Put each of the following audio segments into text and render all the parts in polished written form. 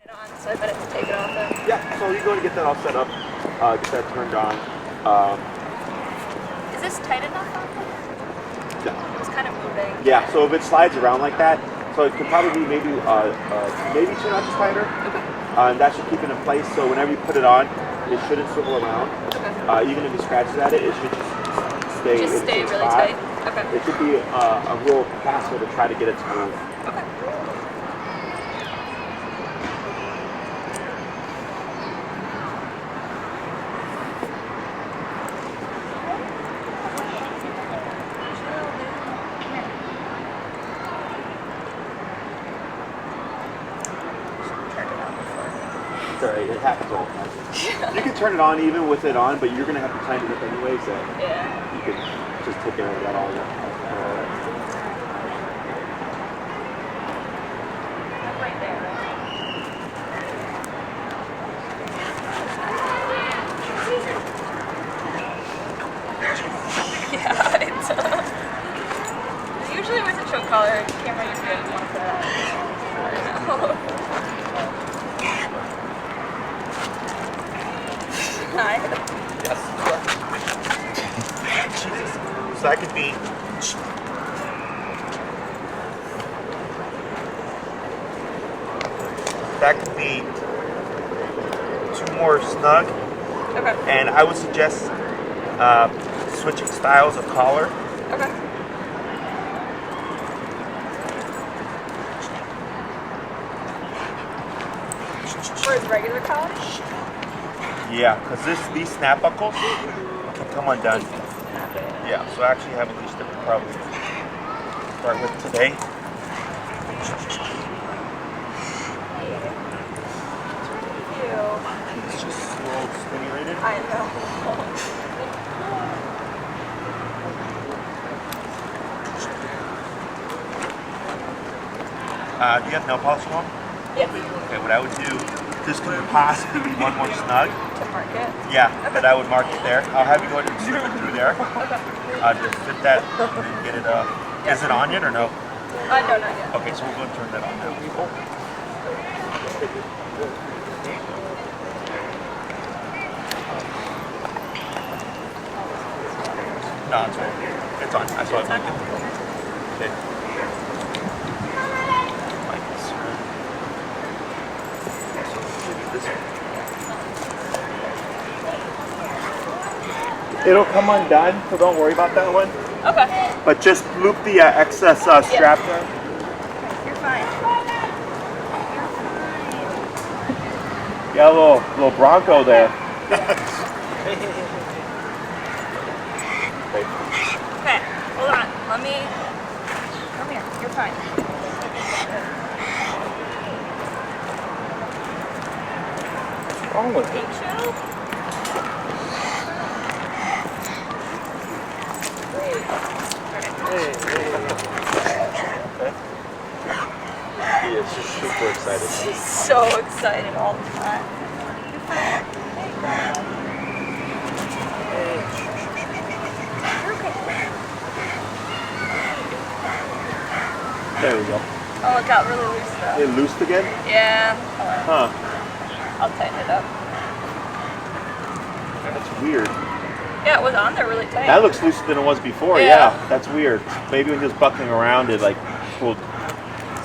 So I better take it off then. Yeah, so you go and get that all set up, get that turned on. Is this tight enough? Yeah. It was kind of moving. Yeah, so if it slides around like that, so it could probably be maybe 2 notches tighter. Okay. And that should keep it in place, so whenever you put it on, it shouldn't swivel around. Okay. Even if it scratches at it, it should just stay in the same really spot. tight? Okay. It should be a real hassle to try to get it to move. Okay. Sorry, it happens all the time. You can turn it on even with it on, but you're going to have to tighten it up anyways. So Yeah. you can just take care of that all. Right there. Yeah, it's usually with a choke collar, camera usually doesn't want that. Hi. Yes. So that could be. That could be 2 more snug. Okay. And I would suggest switching styles of collar. Okay. For his regular collar? Yeah, because these snap buckles can come undone. Yeah, so I actually have at least probably start with today. It's just a little stimulated. I know. Do you have nail polish on? Yes. Okay, what I would do, this could possibly be 1 more snug. To mark it? Yeah, but I would mark it there. I'll have you go ahead and slip it through there. Okay. Just fit that and then get it Is it on yet or no? No, not yet. Okay, so we'll go and turn that on now. No, it's on. It's on. I saw it. Okay. It'll come undone, so don't worry about that one. Okay. But just loop the excess strap there. You're fine. You got a little Bronco there. Okay, hold on. Let me. Come here. You're fine. What's wrong with it? He is just super excited. She's so excited all the time. You're fine. You're okay. There we go. Oh, it got really loose though. It loosed again? Yeah. Huh. I'll tighten it up. That's weird. Yeah, it was on there really tight. That looks looser than it was before. Yeah, that's weird. Maybe when he was buckling around, it like pulled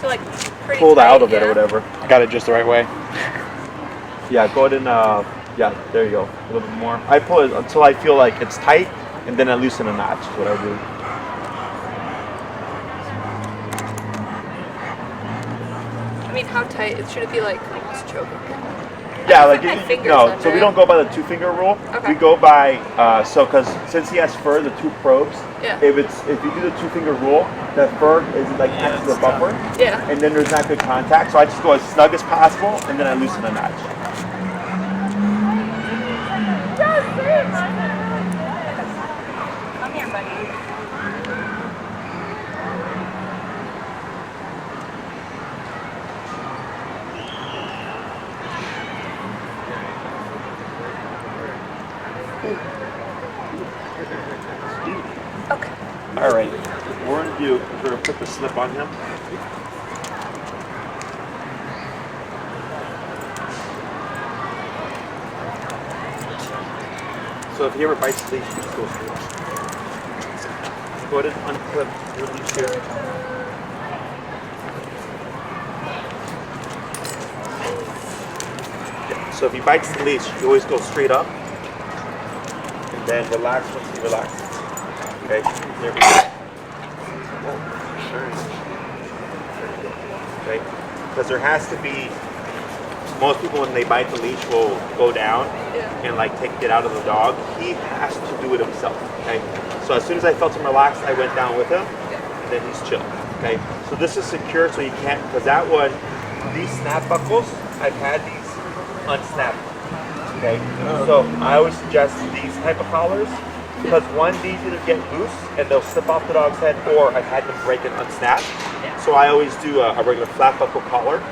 pretty pulled tight, out of it yeah. or whatever. Got it just the right way. Yeah, go ahead and yeah, there you go. A little bit more. I pull it until I feel like it's tight, and then I loosen a notch. Is what I do. I mean, how tight? Should it be like almost choking? Yeah, like no. So we don't go by the 2-finger rule. Okay. We go by because since he has fur, the 2 probes. Yeah. If you do the 2-finger rule, that fur is like acts as a buffer. Yeah. And then there's not good contact. So I just go as snug as possible, and then I loosen a notch. Come here, buddy. Okay. All right. What we're going to do is we're going to put the slip on him. So if he ever bites the leash, just go straight up. Go ahead and unclip your leash here. Yeah. So if he bites the leash, you always go straight up. And then relax once he relaxes. Okay, there we go. Okay, because there has to be, most people when they bite the leash will go down and like take it out of the dog. He has to do it himself. Okay, so as soon as I felt him relax, I went down with him, and then he's chill. Okay, so this is secure, so you can't, because that one, these snap buckles, I've had these unsnapped. Okay, so I always suggest these type of collars, because one, these either get loose and they'll slip off the dog's head, or I've had them break and unsnap. So I always do a regular flat buckle collar,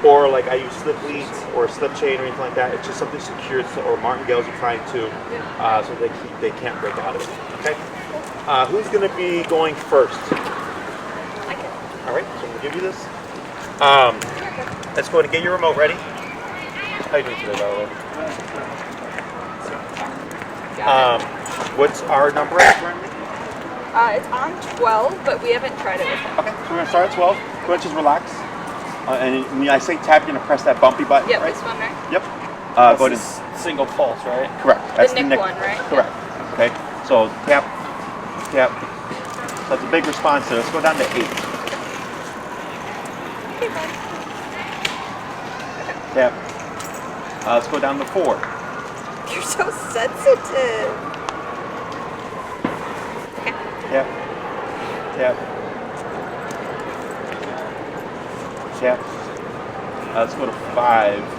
or like I use slip leads or a slip chain or anything like that. It's just something secured, so, or martingales you find too, so they can't break out of it. Okay. Who's going to be going first? I can. All right. So I'm going to give you this. Let's go ahead and get your remote ready. How you doing today, by the way? What's our number currently? It's on 12, but we haven't tried it with him. Okay, so we're going to start at 12. Go ahead and just relax. And when I say tap, you're going to press that bumpy button, Yep, right? this one, right? Yep. Go ahead and... Single pulse, right? Correct. That's the Nick one, right? Correct. Okay, so tap, tap. So that's a big response there. Let's go down to 8. Okay, bud. Tap. Let's go down to 4. You're so sensitive. Tap. Tap. Tap. Let's go to 5.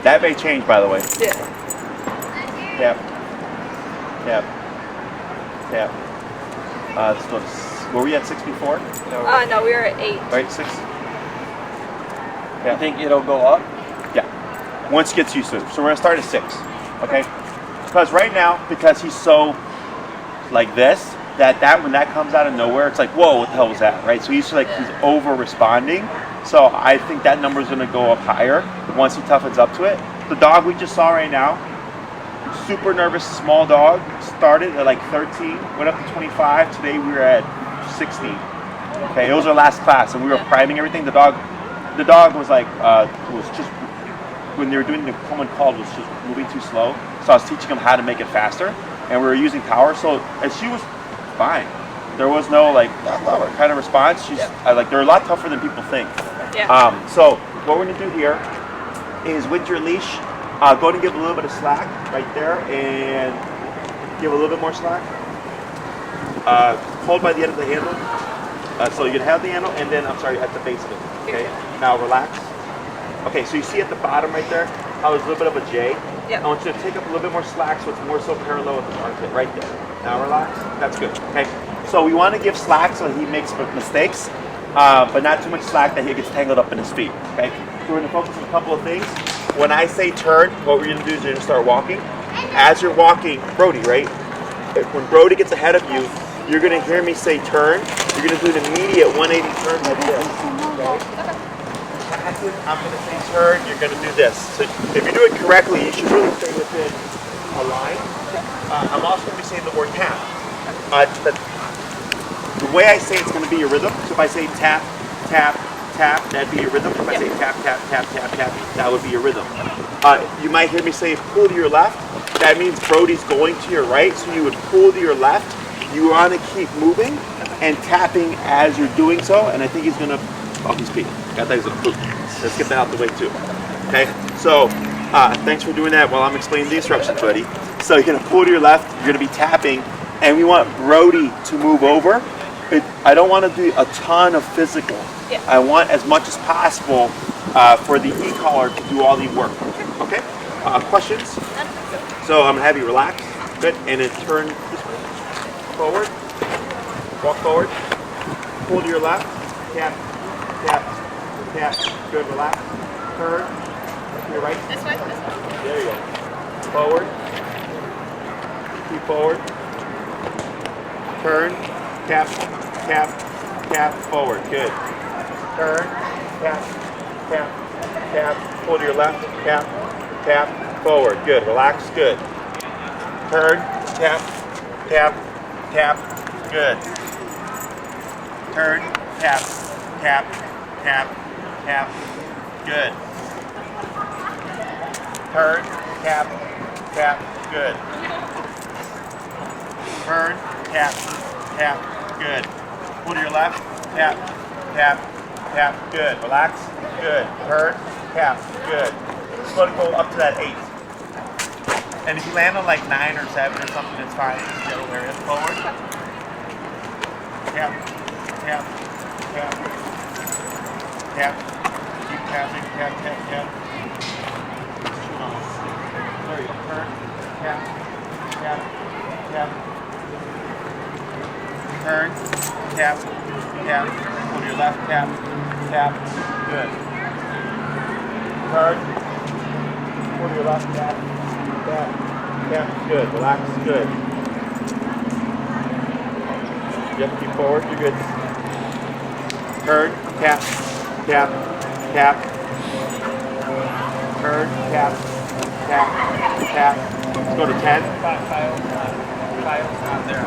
That may change, by the way. Yeah. Tap. Tap. Tap. Let's go to... Were we at 6 before? No, we were at 8. Right, 6? You think it'll go up? Yeah. Once he gets used to it. So we're going to start at 6. Okay? Because right now, because he's so like this, that when that comes out of nowhere, it's like, whoa, what the hell was that? Right? So he's like, he's over responding. So I think that number is going to go up higher once he toughens up to it. The dog we just saw right now, super nervous, small dog, started at like 13, went up to 25. Today we were at 16. Okay, it was our last class, and we were priming everything. The dog was like, was just, when they were doing the common call, was just moving too slow. So I was teaching him how to make it faster, and we were using power. So, and she was fine. There was no like kind of response. She's like, they're a lot tougher than people think. Yeah. So what we're gonna do here is with your leash, go ahead and give a little bit of slack right there, and give a little bit more slack. Hold by the end of the handle. So you can have the handle, and then at the base of it. Okay. Now relax. Okay. So you see at the bottom right there how there's a little bit of a J. Yeah. I want you to take up a little bit more slack, so it's more so parallel with the armpit right there. Now relax. That's good. Okay. So we want to give slack so he makes mistakes, but not too much slack that he gets tangled up in his feet. Okay. So we're going to focus on a couple of things. When I say turn, what we're going to do is you're going to start walking. As you're walking, Brody, right? When Brody gets ahead of you, you're going to hear me say turn. You're going to do an immediate 180 turn like this. Okay. I'm going to say turn. You're going to do this. So if you do it correctly, you should really stay within a line. I'm also going to be saying the word tap. The way I say it's going to be your rhythm. So if I say tap, tap, tap, that'd be your rhythm. If I say tap, tap, tap, tap, tap, that would be your rhythm. You might hear me say pull to your left. That means Brody's going to your right, so you would pull to your left. You want to keep moving and tapping as you're doing so, and I think he's going to, oh, he's peeing. I thought he was going to poop. Let's get that out the way too. Okay, so thanks for doing that while I'm explaining the instructions, buddy. So you're going to pull to your left, you're going to be tapping, and we want Brody to move over. I don't want to do a ton of physical. Yeah. I want as much as possible for the e-collar to do all the work. Okay? Questions? So I'm going to have you relax. Good. And then turn this way. Forward. Walk forward. Pull to your left. Tap. Tap. Tap. Good. Relax. Turn. To your right. This way? This way. There you go. Forward. Keep forward. Turn. Tap. Tap. Tap. Forward. Good. Turn. Tap. Tap. Tap. Pull to your left. Tap. Tap. Forward. Good. Relax. Good. Turn, tap, tap, tap, good. Turn, tap, tap, tap, tap, good. Turn, tap, tap, good. Turn, tap, tap, good. Pull to your left, tap, tap, tap, good. Relax, good. Turn, tap, good. Just let it go up to that 8. And if you land on like 9 or 7 or something, it's fine. Just get over it. Forward. Tap, tap, tap, tap. Keep tapping, tap, tap, tap. There you go. Turn, tap, tap, tap. Turn, tap, tap. Go to your left, tap, tap. Good. Turn. Go to your left, tap, tap, tap. Good. Relax. Good. You have to keep forward. You're good. Turn, tap, tap, tap. Turn, tap, tap, tap. Let's go to 10. Kyle's not there.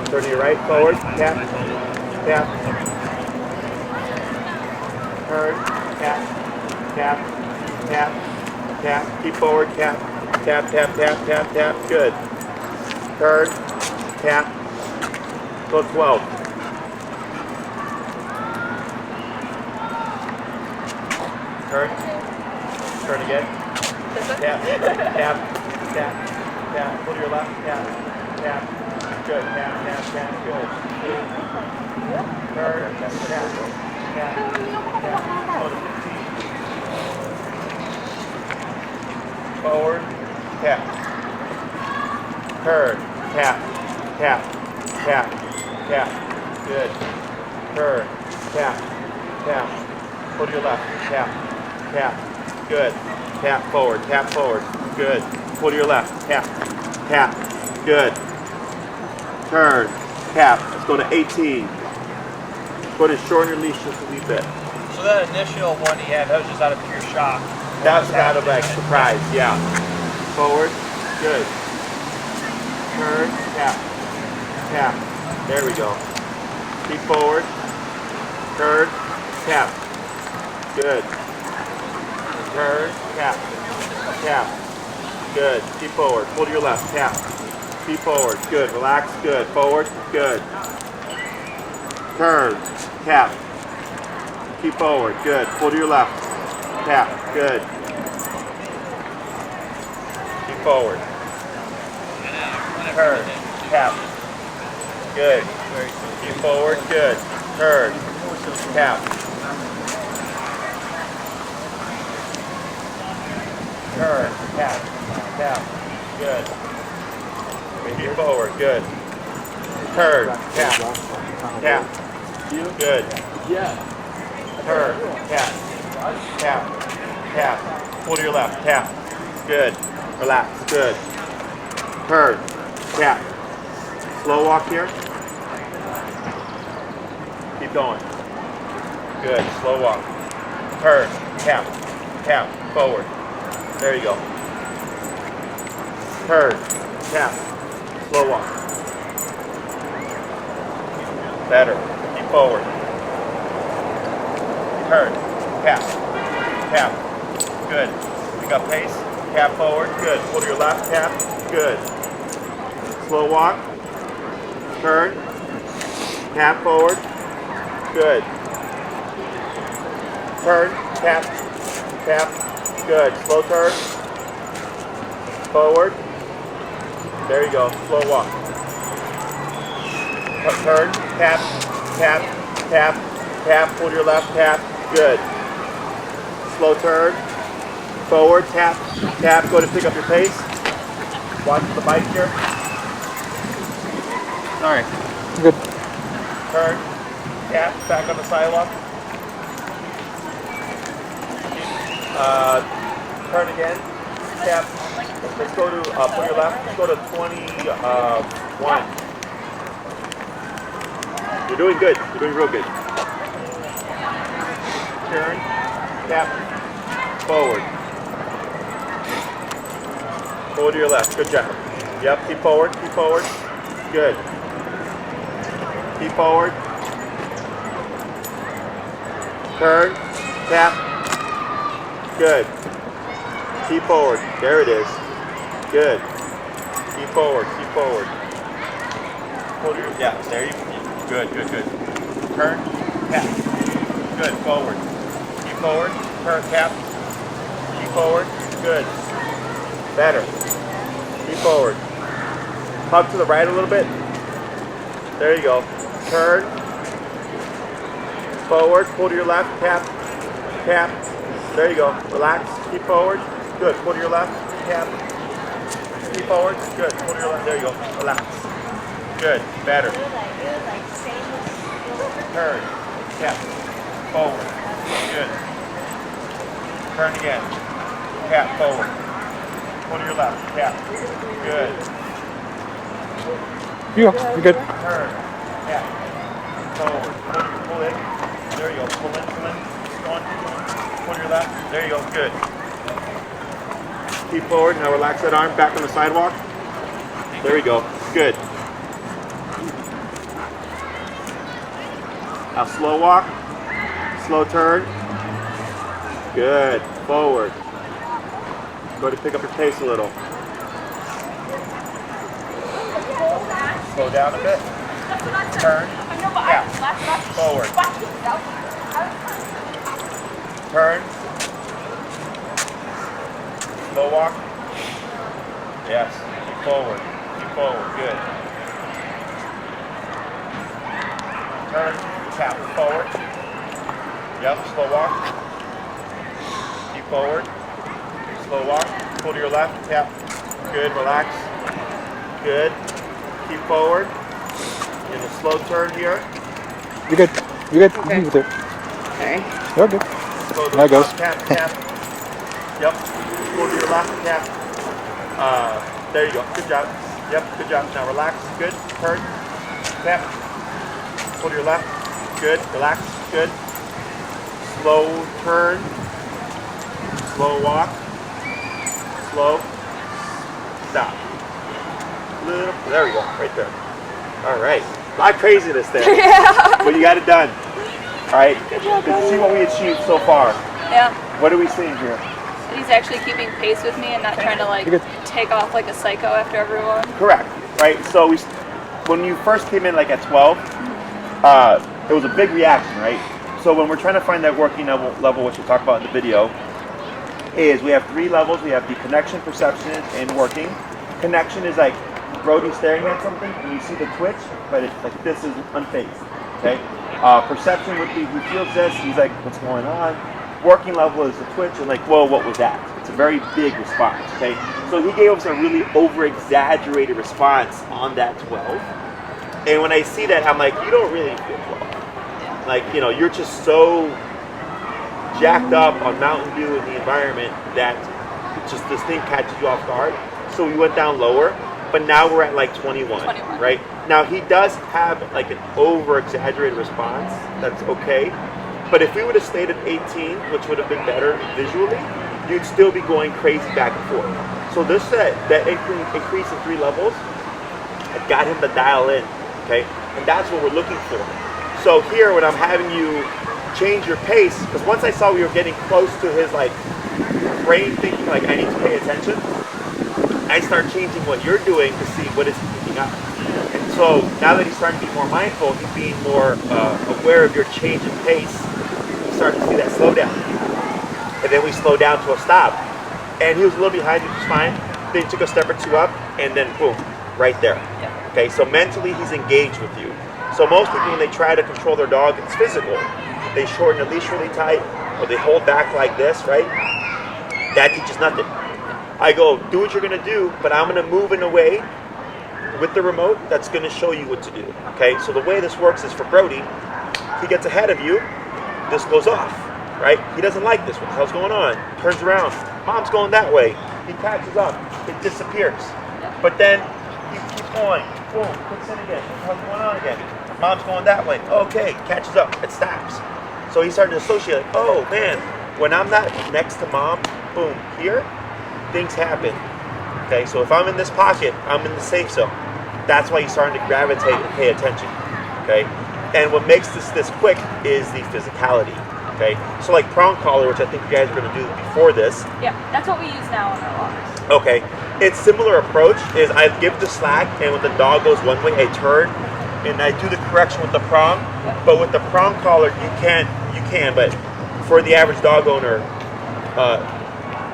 Turn to your right, forward, tap, tap. Turn, tap, tap, tap, tap. Keep forward, tap, tap, tap, tap, tap, tap. Good. Turn, tap. Go 12. Turn. Turn again. Tap, tap, tap, tap. Go to your left, tap, tap. Good. Tap, tap, tap. Good. Turn, tap, tap, tap, tap. Go to 15. Forward, tap. Turn, tap, tap, tap, tap. Good. Turn, tap, tap. Go to your left, tap, tap. Good. Tap forward, tap forward. Good. Pull to your left, tap, tap. Good. Turn, tap. Let's go to 18. Go to shorten your leash just a wee bit. So that initial one he had, that was just out of pure shock. That's out of like surprise, yeah. Forward, good. Turn, tap, tap. There we go. Keep forward. Turn, tap. Good. Turn, tap, tap. Good. Keep forward. Pull to your left, tap. Keep forward. Good. Relax. Good. Forward. Good. Turn, tap. Keep forward. Good. Pull to your left. Tap. Good. Keep forward. Turn. Tap. Good. Keep forward. Good. Turn. Tap. Turn. Tap. Tap. Good. Keep forward. Good. Turn. Tap. Tap. Good. Yeah. Turn, tap, tap, tap. Pull to your left, tap. Good. Relax. Good. Turn, tap. Slow walk here. Keep going. Good. Slow walk. Turn, tap, tap. Forward. There you go. Turn, tap. Slow walk. Better. Keep forward. Turn, tap, tap, good. Pick up pace, tap forward, good. Pull to your left, tap, good. Slow walk, turn, tap forward, good. Turn, tap, tap, good. Slow turn, forward, there you go, slow walk. Turn, tap, tap, tap, tap, pull to your left, tap. Good. Slow turn. Forward, tap, tap. Go to pick up your pace. Watch the bike here. Sorry. Good. Turn. Tap. Back on the sidewalk. Turn again. Tap. Let's go to, pull your left. Let's go to 21. You're doing good. You're doing real good. Turn, tap, forward. Pull to your left. Good job. Yep, keep forward, keep forward. Good. Keep forward. Turn, tap. Good. Keep forward. There it is. Good. Keep forward, keep forward. Pull to your, yeah, there you go. Good, good, good. Turn, tap. Good, forward. Keep forward, turn, tap. Keep forward, good. Better. Keep forward. Hug to the right a little bit. There you go. Turn. Forward, pull to your left, tap, tap. There you go. Relax, keep forward. Good, pull to your left, tap. Keep forward, good, pull to your left. There you go. Relax. Good, better. Turn, tap, forward. Good. Turn again. Tap, forward. Pull to your left, tap. Good. You're good. Turn, tap, forward. Pull in. There you go. Pull in, pull in. Keep going, keep going. Pull to your left. There you go. Good. Keep forward. Now relax that arm back on the sidewalk. There we go. Good. Now slow walk. Slow turn. Good. Forward. Go to pick up your pace a little. Slow down a bit. Turn. Yeah. Forward. Turn. Slow walk. Yes. Keep forward. Keep forward. Good. Turn. Tap forward. Yep. Slow walk. Keep forward. Slow walk. Pull to your left. Tap. Good. Relax. Good. Keep forward. In a slow turn here. You're good. You're good. Okay. You're good. Okay. You're good. Slow There it goes. Tap, tap. Yep. Pull to your left. Tap. There you go. Good job. Yep. Good job. Now relax. Good. Turn. Tap. Pull to your left. Good. Relax. Good. Slow turn. Slow walk. Slow. Stop. Little. There we go. Right there. All right. A lot of craziness there. Yeah. But you got it done. All right. Let's see what we achieved so far. Yeah. What are we seeing here? He's actually keeping pace with me and not trying to like You're good. take off like a psycho after everyone. Correct. Right. So when you first came in like at 12, it was a big reaction, right? So when we're trying to find that working level, which we'll talk about in the video, is we have 3 levels. We have the connection, perception, and working. Connection is like Brody staring at something and you see the twitch, but it's like this is unfazed. Okay. Perception would be he feels this, he's like, what's going on? Working level is the twitch and like, whoa, what was that? It's a very big response. Okay. So he gave us a really over-exaggerated response on that 12. And when I see that, I'm like, you don't really feel 12. Like, you know, you're just so jacked up on Mountain Dew in the environment that just this thing catches you off guard. So we went down lower, but now we're at like 21, right? Now he does have like an over-exaggerated response. That's okay. But if we would have stayed at 18, which would have been better visually, you'd still be going crazy back and forth. So this that increase in 3 levels, I got him to dial in, okay? And that's what we're looking for. So here, when I'm having you change your pace, because once I saw we were getting close to his like brain thinking like I need to pay attention, I start changing what you're doing to see what is he picking up. And so now that he's starting to be more mindful, he's being more aware of your change in pace. We start to see that slow down. And then we slow down to a stop. And he was a little behind, which was fine. Then he took a step or 2 up, and then boom, right there. Yeah. Okay, so mentally he's engaged with you. So most people, when they try to control their dog, it's physical. They shorten the leash really tight, or they hold back like this, right? That teaches nothing. I go, do what you're gonna do, but I'm gonna move in a way with the remote that's gonna show you what to do, okay? So the way this works is for Brody, he gets ahead of you, this goes off, right? He doesn't like this, what the hell's going on? Turns around, mom's going that way. He catches up, it disappears. But then he keeps going, boom, puts in again, what the hell's going on again? Mom's going that way, okay, catches up, it stops. So he's starting to associate, like, oh man, when I'm not next to mom, boom, here, things happen. Okay, so if I'm in this pocket, I'm in the safe zone. That's why he's starting to gravitate and pay attention. Okay, and what makes this quick is the physicality. Okay, so like prong collar, which I think you guys are going to do before this. Yeah, that's what we use now on our walkers. Okay, it's similar approach. Is I give the slack, and when the dog goes one way, I turn, and I do the correction with the prong. Yep. But with the prong collar, you can, but for the average dog owner,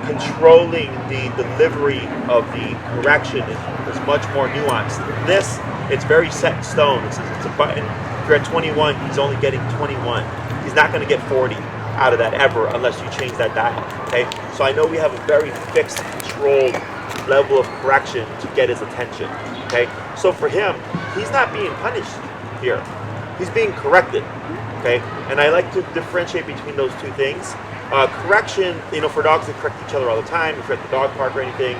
controlling the delivery of the correction is much more nuanced. This, it's very set in stone. It's a button. If you're at 21, he's only getting 21. He's not going to get 40 out of that ever unless you change that dial. Okay, so I know we have a very fixed, controlled level of correction to get his attention. Okay, so for him, he's not being punished here. He's being corrected. Okay, and I like to differentiate between those two things. Correction, for dogs that correct each other all the time, if you're at the dog park or anything,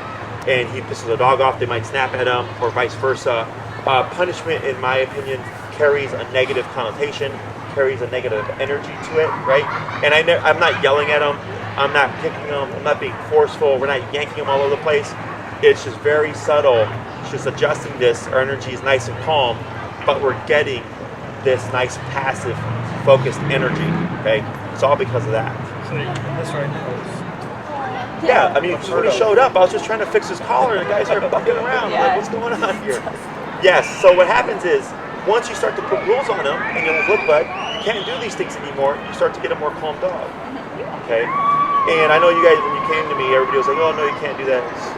and he pisses the dog off, they might snap at him, or vice versa. Punishment, in my opinion, carries a negative connotation, carries a negative energy to it, right? And I'm not yelling at him, I'm not kicking him, I'm not being forceful, we're not yanking him all over the place. It's just very subtle. It's just adjusting this. Our energy is nice and calm, but we're getting this nice passive, focused energy. Okay, it's all because of that. So this right now is Yeah, I mean, when he showed up, I was just trying to fix his collar, and the guys started bucking around. Yeah. Like, what's going on here? Yes. So what happens is, once you start to put rules on him, and you're like, look, bud, you can't do these things anymore. You start to get a more calm dog. Okay. And I know you guys, when you came to me, everybody was like, oh no, you can't do that. It's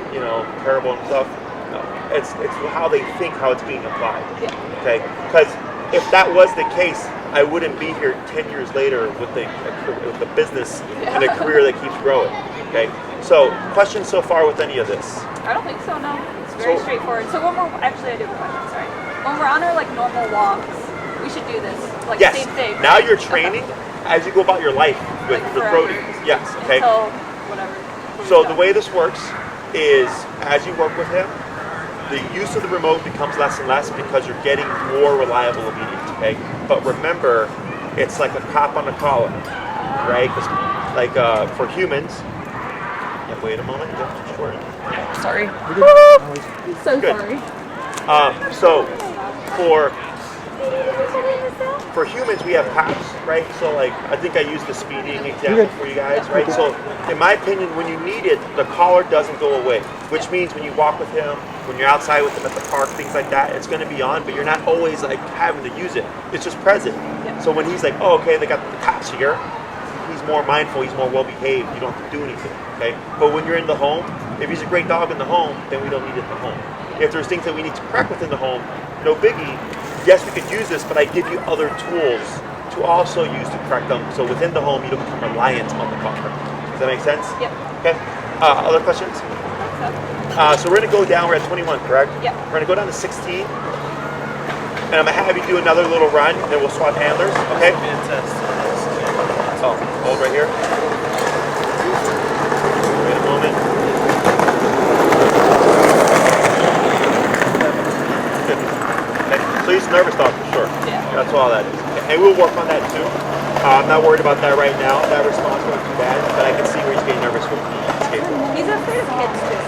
terrible and stuff. No, it's how they think, how it's being applied. Yeah. Okay. Because if that was the case, I wouldn't be here 10 years later with the business and a career that keeps growing. Okay. So, questions so far with any of this? I don't think so, no. It's very straightforward. So when we're, actually I do have a question, sorry. When we're on our normal walks, we should do this. Yes. Same thing. Now right? you're training as you go about your life with forever. Brody. Yes. Okay. Until whatever. So the way this works is, as you work with him, the use of the remote becomes less and less because you're getting more reliable obedience. Okay. But remember, it's like a cop on a collar, right? For humans. Yeah, wait a moment. That's short. Sorry. I'm so Good. sorry. So for humans, we have cops, right? So I think I used the speeding example for you guys, right? So in my opinion, when you need it, the collar doesn't go away, which means when you walk with him, when you're outside with him at the park, things like that, it's going to be on, but you're not always having to use it. It's just present. Yeah. So when he's like, oh, okay, they got the cops here, he's more mindful, he's more well-behaved, you don't have to do anything, okay? But when you're in the home, if he's a great dog in the home, then we don't need it in the home. If there's things that we need to correct within the home, no biggie. Yes, we could use this, but I give you other tools to also use to correct them. So within the home, you don't become reliant on the collar. Does that make sense? Yep. Okay. Other questions? So we're going to go down. We're at 21, correct? Yep. We're going to go down to 16. And I'm going to have you do another little run, and then we'll swap handlers. Okay? Oh, hold right here. Wait a moment. So he's a nervous dog for sure. Yeah. That's all that is. And we'll work on that too. I'm not worried about that right now. That response wasn't too bad, but I can see where he's getting nervous with the skateboard. He's afraid of kids too.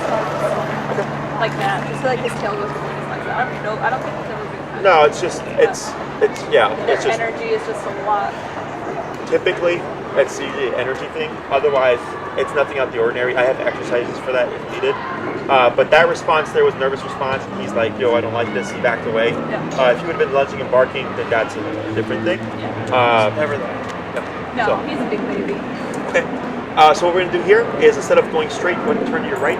Like that. Just his tail goes things like that. I don't think he's ever been. No, it's just Their it's just energy is just a lot. typically it's usually an energy thing. Otherwise, it's nothing out of the ordinary. I have exercises for that if needed. But that response there was a nervous response. He's like, yo, I don't like this. He backed away. Yeah. If he would have been lunging and barking, then that's a different thing. Yeah. never that. No, so. he's a big baby. Okay. So what we're going to do here is instead of going straight, we're going to turn to your right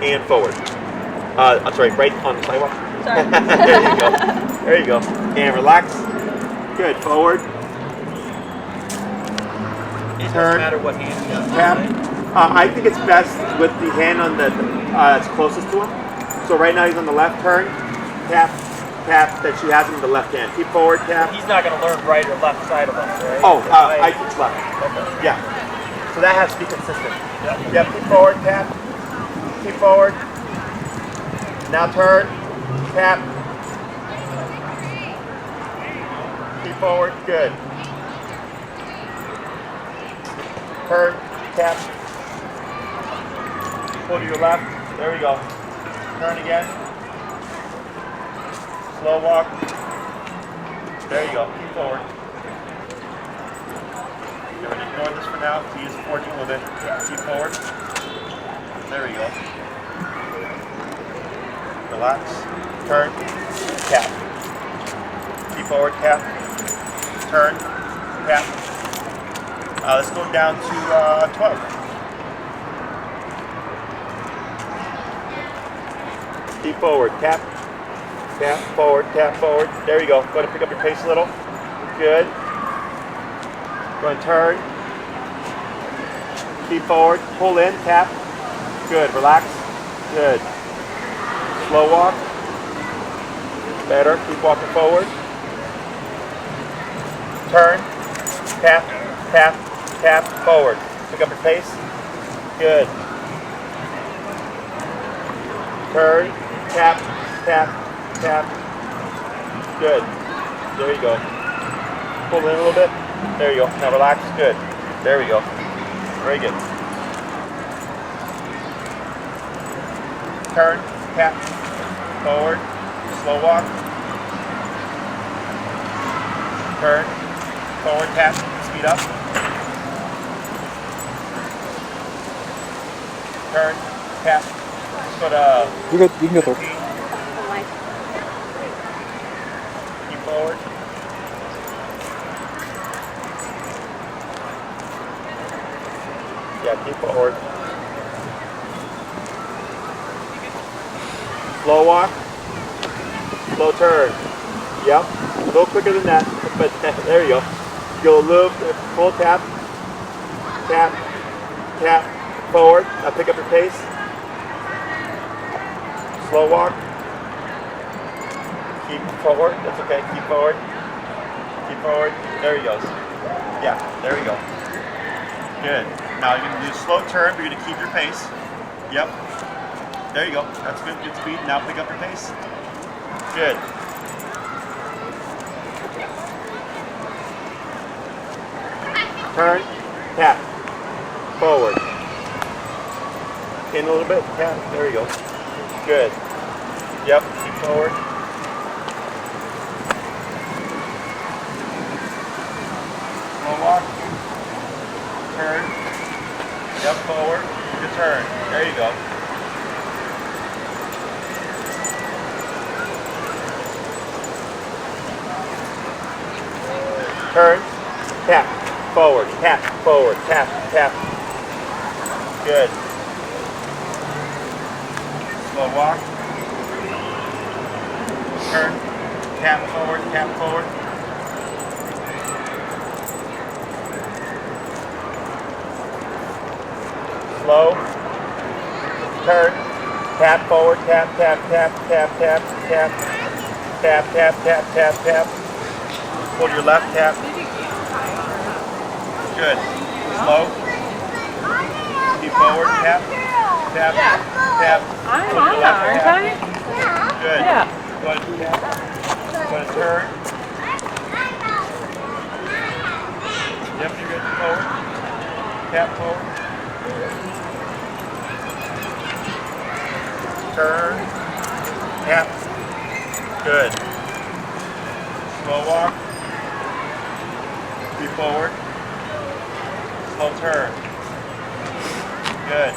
and forward. I'm sorry, right on the sidewalk. Sorry. There you go. There you go. And relax. Good. Forward. It doesn't Turn. matter what hand you got. Tap. Right? I think it's best with the hand on that's closest to him. So right now he's on the left turn. Tap, tap. That she has him in the left hand. Keep forward. Tap. He's not going to learn right or left side of us, right? Oh, Right. I teach left. Okay. Yeah. So that has to be consistent. Yep. Yep. Keep forward. Tap. Keep forward. Now turn. Tap. Keep forward. Good. Turn. Tap. Pull to your left. There we go. Turn again. Slow walk. There you go. Keep forward. You're going to ignore this for now. So use the 14 a little bit. Keep forward. There we go. Relax. Turn. Tap. Keep forward. Tap. Turn. Tap. Let's go down to 12. Keep forward. Tap. Tap. Forward. Tap. Forward. There you go. Go ahead and pick up your pace a little. Good. Go and turn. Keep forward. Pull in. Tap. Good. Relax. Good. Slow walk. Better. Keep walking forward. Turn. Tap. Tap. Tap. Forward. Pick up your pace. Good. Turn. Tap. Tap. Tap. Good. There you go. Pull in a little bit. There you go. Now relax. Good. There we go. Very good. Turn. Tap. Forward. Slow walk. Turn. Forward. Tap. Speed up. Turn. Tap. Let's go to You're good. You can go 15. through. Keep forward. Yeah, keep forward. Slow walk. Slow turn. Yep. A little quicker than that. But there you go. Go a little full tap. Tap. Tap. Forward. Now pick up your pace. Slow walk. Keep forward. That's okay. Keep forward. Keep forward. There he goes. Yeah, there we go. Good. Now you're going to do a slow turn, but you're going to keep your pace. Yep. There you go. That's good. Good speed. Now pick up your pace. Good. Turn. Tap. Forward. In a little bit. Tap. There you go. Good. Yep. Keep forward. Slow walk. Turn. Yep. Forward. Good turn. There you go. Turn. Tap. Forward. Tap. Forward. Tap. Tap. Good. Slow walk. Turn. Tap forward. Tap forward. Slow. Turn. Tap forward. Tap. Tap. Tap. Tap. Tap. Tap. Tap. Tap. Tap. Tap. Tap. Pull your left. Tap. Good. Slow. Keep forward. Tap. Tap. Tap. I'm on that, aren't I? Good. Yeah. Go ahead and tap. Go ahead and turn. Yep, you're good. Forward. Tap forward. Turn. Tap. Good. Slow walk. Keep forward. Slow turn. Good.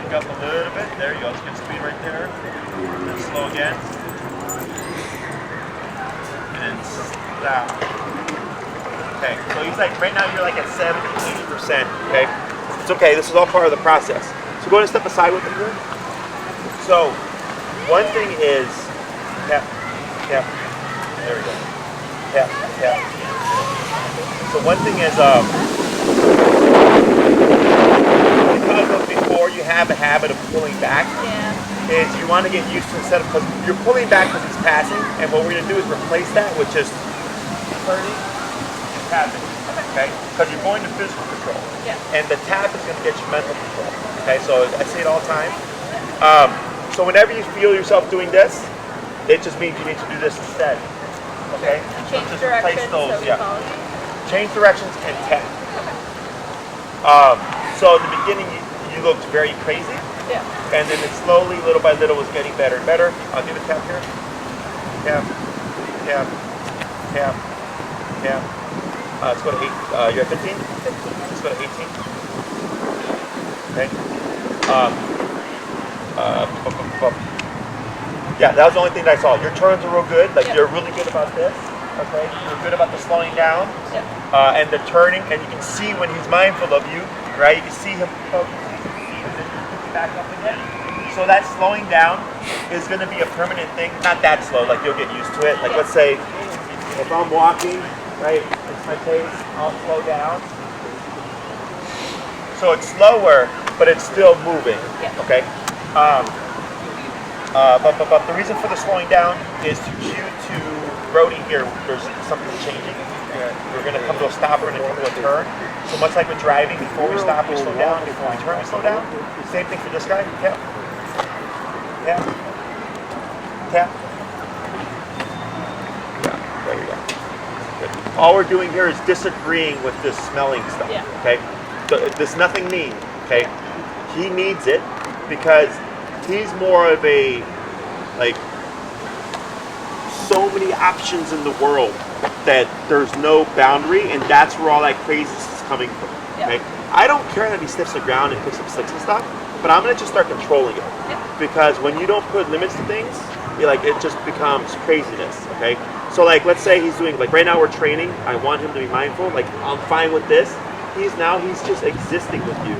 Pick up a little bit. There you go. It's good speed right there. And slow again. And stop. Okay. So he's like, right now you're like at 70, 80%. Okay. It's okay. This is all part of the process. So go ahead and step aside with him here. So one thing is tap, tap. There we go. Tap, tap. So one thing is because of before you have a habit of pulling back, is you want to get used to instead of, because you're pulling back because he's passing, and what we're going to do is replace that with just turning, tapping. Okay? Because you're going to physical control. Yeah. And the tap is going to get you mental control. Okay? So I say it all the time. So whenever you feel yourself doing this, it just means you need to do this instead. Okay? So Change just direction replace those. so we Yeah. follow you. Change directions and tap. So in the beginning, you looked very crazy. Yeah. And then it slowly, little by little, was getting better and better. I'll do the tap here. Tap, tap, tap, tap. Let's go to 8. You're at 15? 15. Let's go to 18. Okay. Yeah, that was the only thing that I saw. Your turns are real good. Like you're really good about this. Okay. You're good about the slowing down. Yeah. And the turning, and you can see when he's mindful of you, right? You can see him focus, and then back up again. So that slowing down is going to be a permanent thing. Not that slow, like you'll get used to it. Like let's say, if I'm walking, right, it's my pace, I'll slow down. So it's slower, but it's still moving. Okay. But the reason for the slowing down is to cue to Brody here. There's something changing. We're going to come to a stop. We're going to come to a turn. So much like with driving, before we stop, we slow down. Before we turn, we slow down. Same thing for this guy. Tap. Tap. Tap. Yeah, there you go. Good. All we're doing here is disagreeing with this smelling stuff. Okay. So there's nothing mean. Okay. He needs it because he's more of a like so many options in the world that there's no boundary, and that's where all that craziness is coming from. Okay? I don't care that he sniffs the ground and picks up sticks and stuff, but I'm gonna just start controlling it because when you don't put limits to things, you're like it just becomes craziness. Okay, so like let's say he's doing like right now we're training. I want him to be mindful. Like I'm fine with this. He's just existing with you,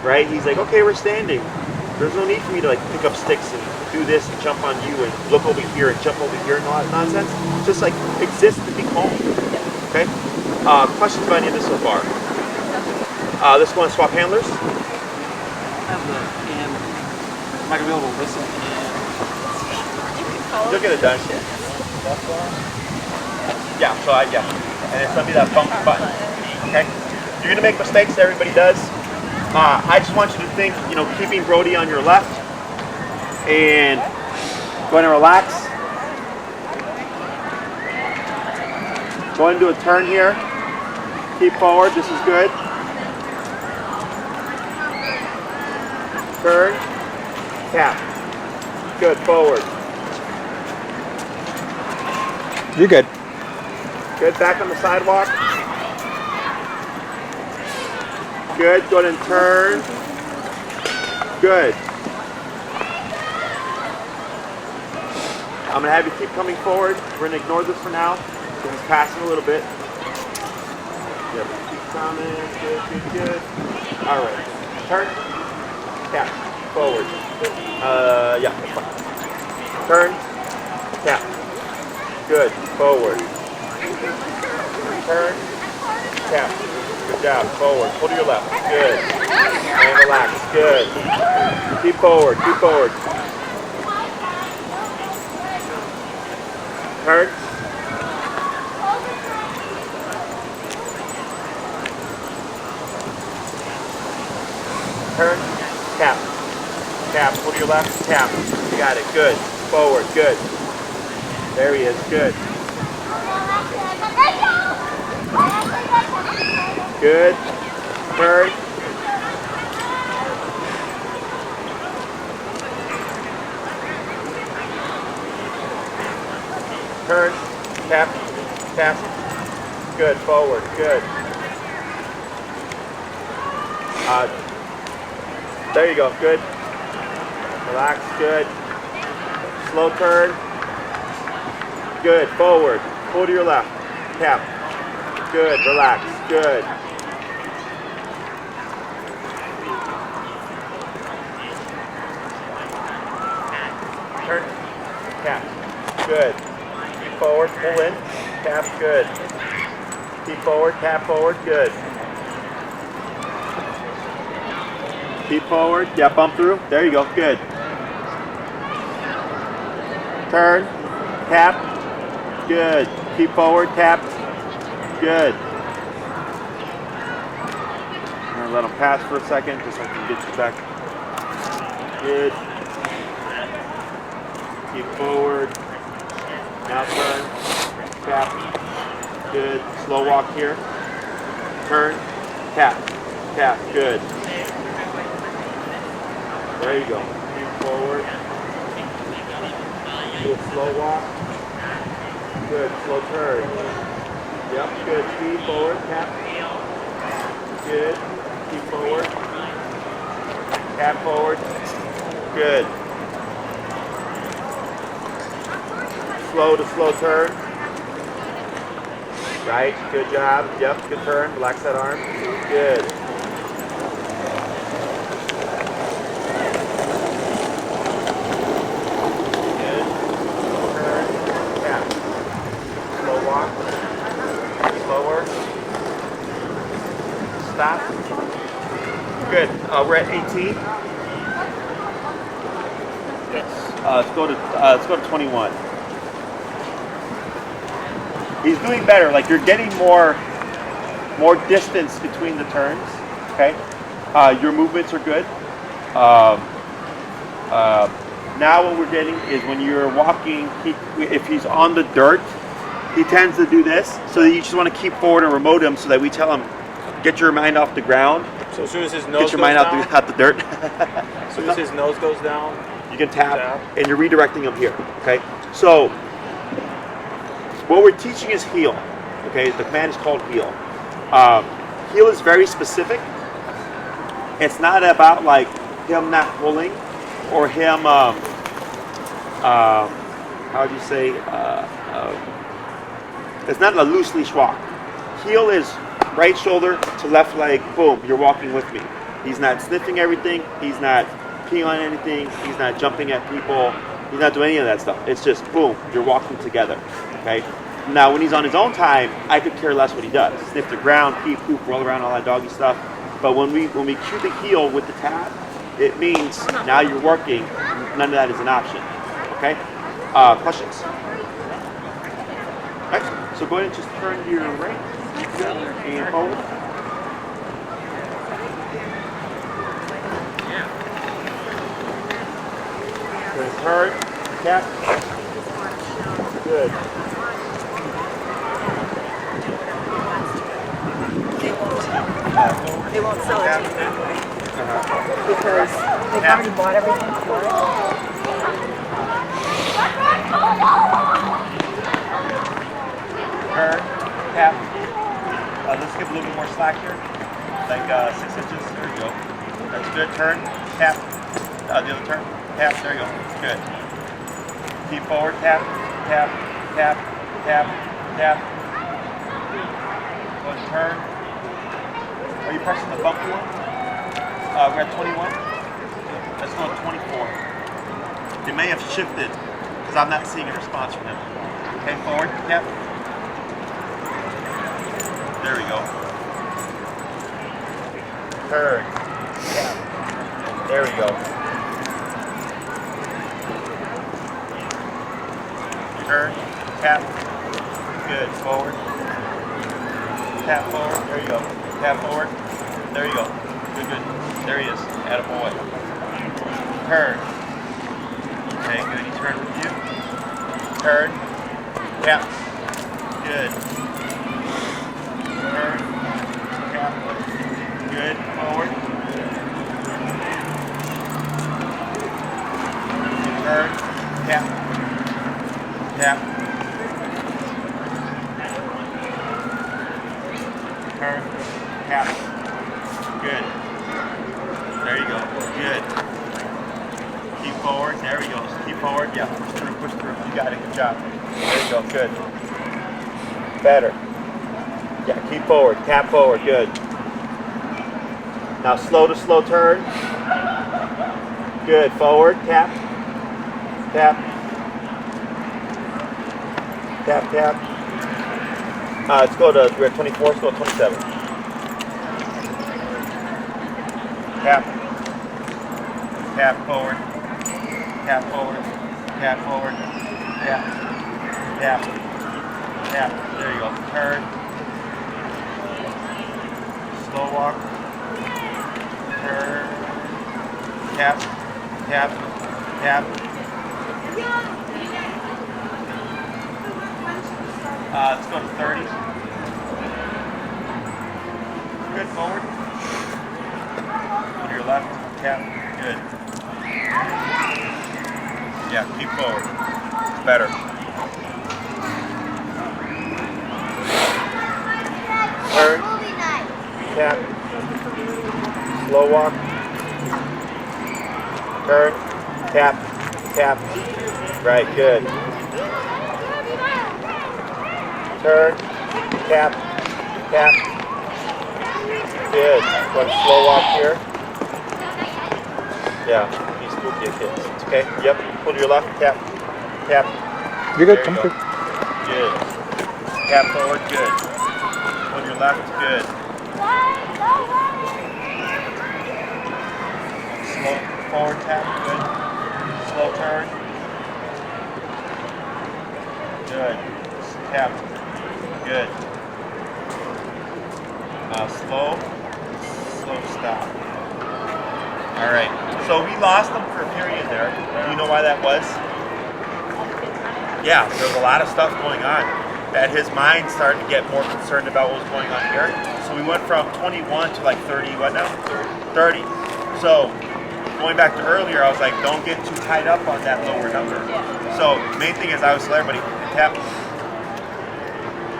right? He's like okay, we're standing. There's no need for me to like pick up sticks and do this and jump on you and look over here and jump over here and all that nonsense. Just like exist and be calm. Okay? Questions about any of this so far? This one, swap handlers. Have the and am I gonna be able to listen? You'll get it done. Yeah, so and it's gonna be that bump button. Okay? You're gonna make mistakes, everybody does. I just want you to think, keeping Brody on your left and going to relax. Going to a turn here. Keep forward, this is good. Turn, tap. Good, forward. You're good. Good, back on the sidewalk. Good, go ahead and turn. Good. I'm going to have you keep coming forward. We're going to ignore this for now. So he's passing a little bit. Yep, keep coming. Good. All right. Turn. Tap. Forward. Yeah, that's fine. Turn. Tap. Good. Forward. Turn. Tap. Good job. Forward. Pull to your left. Good. And relax. Good. Keep forward. Keep forward. Turn. Turn. Tap. Tap. Pull to your left. Tap. You got it. Good. Forward. Good. There he is. Good. Good. Turn. Turn. Tap. Tap. Good. Forward. Good. There you go. Good. Relax. Good. Slow turn. Good. Forward. Pull to your left. Tap. Good. Relax. Good. Turn. Tap. Good. Keep forward. Pull in. Tap. Good. Keep forward. Tap forward. Good. Keep forward. Yeah, bump through. There you go. Good. Turn. Tap. Good. Keep forward. Tap. Good. I'm going to let him pass for a second just so I can get you back. Good. Keep forward. Now turn. Tap. Good. Slow walk here. Turn. Tap. Tap. Good. There you go. Keep forward. Do a slow walk. Good. Slow turn. Yep. Good. Speed forward. Tap. Good. Keep forward. Tap forward. Good. Slow to slow turn. Right. Good job. Yep. Good turn. Relax that arm. Good. Good. Turn. Tap. Slow walk. Slower. Stop. Good. We're at 18. Let's go to 21. He's doing better. Like you're getting more distance between the turns. Okay. Your movements are good. Now what we're getting is when you're walking, if he's on the dirt, he tends to do this. So you just want to keep forward and remote him so that we tell him, get your mind off the ground. So as soon as his nose Get your goes mind down, out the dirt. as soon as his nose goes down, You can tap, and you're redirecting him here. Okay. So what we're teaching is heal. Okay. The command is called heal. Heal is very specific. It's not about like him not pulling or him. How do you say? It's not a loose leash walk. Heal is right shoulder to left leg. Boom. You're walking with me. He's not sniffing everything. He's not peeing on anything. He's not jumping at people. He's not doing any of that stuff. It's just boom. You're walking together. Okay. Now, when he's on his own time, I could care less what he does. Sniff the ground, pee, poop, roll around, all that doggy stuff. But when we cue the heel with the tap, it means now you're working. None of that is an option. Okay? Questions? Excellent. So go ahead and just turn to your right and forward. Good. Turn. Tap. Good. They won't sell it to you anyway. Because they've already bought everything for it. Turn, tap. Let's give a little bit more slack here, like 6 inches. There you go. That's good. Turn, tap. The other turn, tap. There you go. Good. Keep forward. Tap, tap, tap, tap, tap. Go and turn. Are you pressing the bumpy one? We're at 21. Let's go to 24. It may have shifted because I'm not seeing a response from him. Okay, forward, tap. There we go. Turn. Tap. There we go. Turn. Tap. Good. Forward. Tap forward. There you go. Tap forward. There you go. Good, good. There he is. Attaboy. Turn. Okay, good. He turned with you. Turn. Tap. Good. Turn. Tap. Good. Forward. Turn. Tap. Tap. Turn. Tap. Good. There you go. Good. Keep forward. There we go. Keep forward. Yeah. Push through. Push through. You got it. Good job. There you go. Good. Better. Yeah. Keep forward. Tap forward. Good. Now slow to slow turn. Good. Forward. Tap. Tap. Tap. Tap. Let's go to, we're at 24. Let's go to 27. Tap. Tap forward. Tap forward. Tap forward. Tap. Tap. Tap. There you go. Turn. Slow walk. Turn. Tap. Tap. Tap. Let's go to 30. Good. Forward. Go to your left. tap. Good. Yeah, keep forward. It's better. Turn. Tap. Slow walk. Turn. Tap. Tap. Right, good. Turn. Tap. Tap. Good. One slow walk here. Yeah, be spooky at kids. It's okay. Yep. Pull to your left. Tap. Tap. You're good. There Come you through. go. Good. Tap forward. Good. Pull to your left. Good. Slow forward tap. Good. Slow turn. Good. Tap. Good. Slow stop. All right. So we lost him for a period there. Do you know why that was? Yeah, there was a lot of stuff going on that his mind started to get more concerned about what was going on here. So we went from 21 to like 30, what now? 30. So going back to earlier, I was like, don't get too tied up on that lower number. So main thing is I always tell everybody, tap,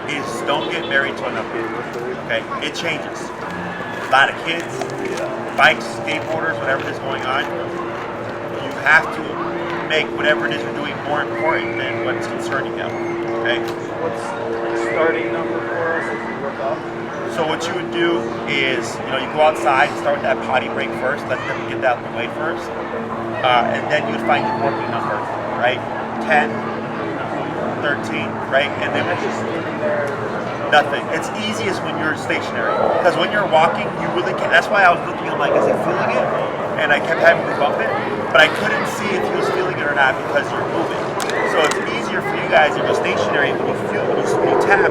is don't get married to a number. Okay, it changes. A lot of kids, bikes, skateboarders, whatever is going on, you have to make whatever it is you're doing more important than what's concerning them. Okay. What's the starting number for us as we work up? So what you would do is, you go outside and start with that potty break first, let them get that out of the way first, and then you would find your working number, right? 10, 13, right? And then nothing. It's easiest when you're stationary, because when you're walking, you really can't. That's why I was looking. I'm like, is he feeling it? And I kept having to bump it, but I couldn't see if he was feeling it or not because you're moving. So it's easier for you guys if you're stationary. When you feel, when you tap,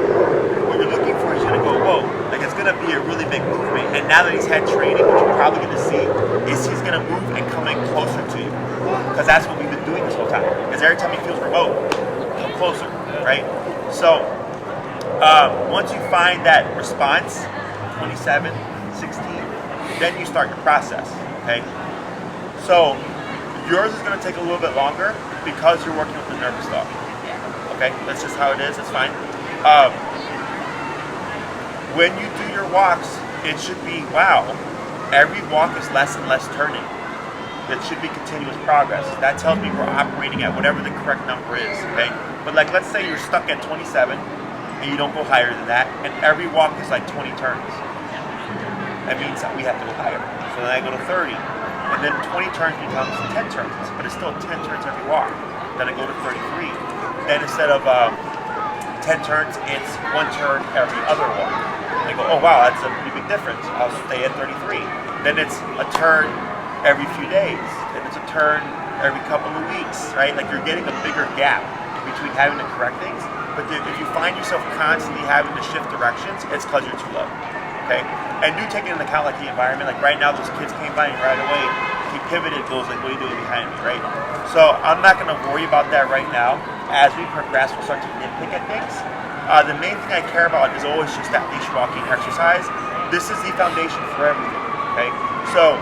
what you're looking for is you're gonna go, whoa, like it's gonna be a really big movement. And now that he's had training, what you're probably gonna see is he's gonna move and come in closer to you, because that's what we've been doing this whole time. Because every time he feels remote, come closer, right? So once you find that response, 27, 16, then you start your process, okay? So yours is gonna take a little bit longer because you're working with the nervous dog, okay? That's just how it is, it's fine. When you do your walks, it should be, wow, every walk is less and less turning. It should be continuous progress. That tells me we're operating at whatever the correct number is, okay? But like, let's say you're stuck at 27 and you don't go higher than that, and every walk is like 20 turns. That means that we have to go higher. So then I go to 30, and then 20 turns becomes 10 turns, but it's still 10 turns every walk. Then I go to 33. Then instead of 10 turns, it's 1 turn every other walk. And I go, oh wow, that's a pretty big difference. I'll stay at 33. Then it's a turn every few days. Then it's a turn every couple of weeks, right? Like you're getting a bigger gap between having to correct things. But if you find yourself constantly having to shift directions, it's because you're too low, okay? And do take into account like the environment. Like right now, those kids came by and right away, he pivoted, goes like, what are you doing behind me, right? So I'm not gonna worry about that right now. As we progress, we'll start to nitpick at things. The main thing I care about is always just that leash walking exercise. This is the foundation for everything, okay? So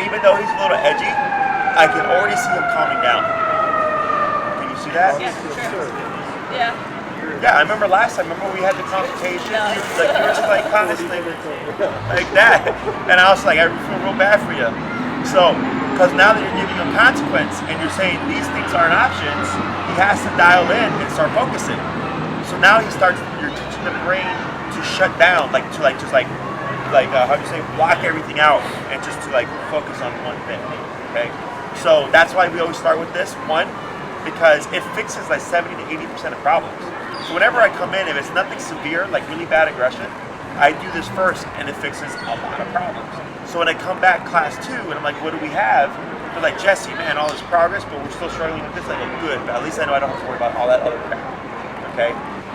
even though he's a little edgy, I can already see him calming down. Can you see that? Yeah, sure. Yeah. Yeah, I remember last time, we had the consultation, you were just like constantly like that. And I was like, I feel real bad for you. So, because now that you're giving him consequence and you're saying these things aren't options, he has to dial in and start focusing. So now you're teaching the brain to shut down, how do you say, block everything out and just to like focus on one thing, okay? So that's why we always start with this, one, because it fixes like 70 to 80% of problems. So whenever I come in, if it's nothing severe, like really bad aggression, I do this first and it fixes a lot of problems. So when I come back class 2 and I'm like, what do we have? They're like, Jesse, man, all this progress, but we're still struggling with this. I go, good, but at least I know I don't have to worry about all that other crap, okay?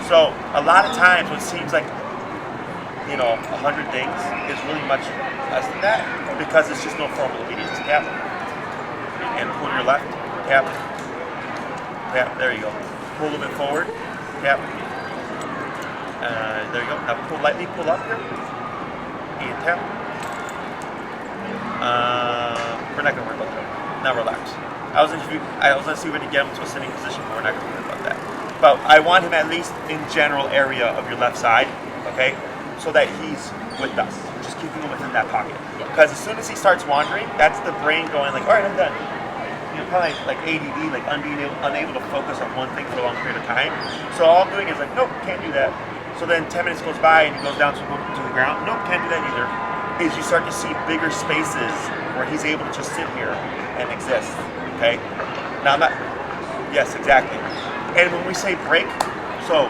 So a lot of times what seems like, 100 things is really much less than that because it's just no formal obedience. Tap. And pull to your left. Tap. Tap. There you go. Pull a little bit forward. Tap. There you go. Now lightly pull up here. And tap. we're not gonna worry about that. Now relax. I was gonna see if we could get him to a sitting position, but we're not gonna worry about that. But I want him at least in general area of your left side, okay? So that he's with us. Just keeping him within that pocket. Because as soon as he starts wandering, that's the brain going like, all right, I'm done. You know, kind of like ADD, like unable to focus on one thing for a long period of time. So all I'm doing is like, nope, can't do that. So then 10 minutes goes by and he goes down to the ground. Nope, can't do that either. Is you start to see bigger spaces where he's able to just sit here and exist. Okay? Now I'm not. Yes, exactly. And when we say break, so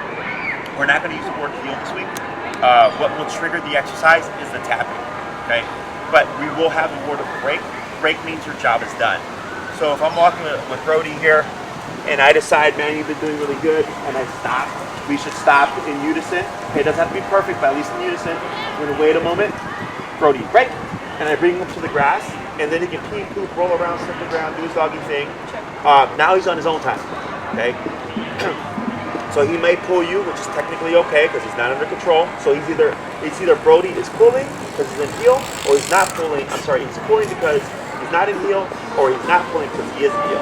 we're not going to use the word heal this week. What will trigger the exercise is the tapping. Okay? But we will have the word of break. Break means your job is done. So if I'm walking with Brody here and I decide, man, you've been doing really good, and I stop, we should stop in unison. Okay, it doesn't have to be perfect, but at least in unison. We're gonna wait a moment. Brody, break. And I bring him to the grass, and then he can pee, poop, roll around, sniff the ground, do his doggy thing. Now he's on his own time, okay? So he may pull you, which is technically okay because he's not under control. So it's either Brody is pulling because he's in heel, or he's not pulling. I'm sorry, he's pulling because he's not in heel, or he's not pulling because he is in heel.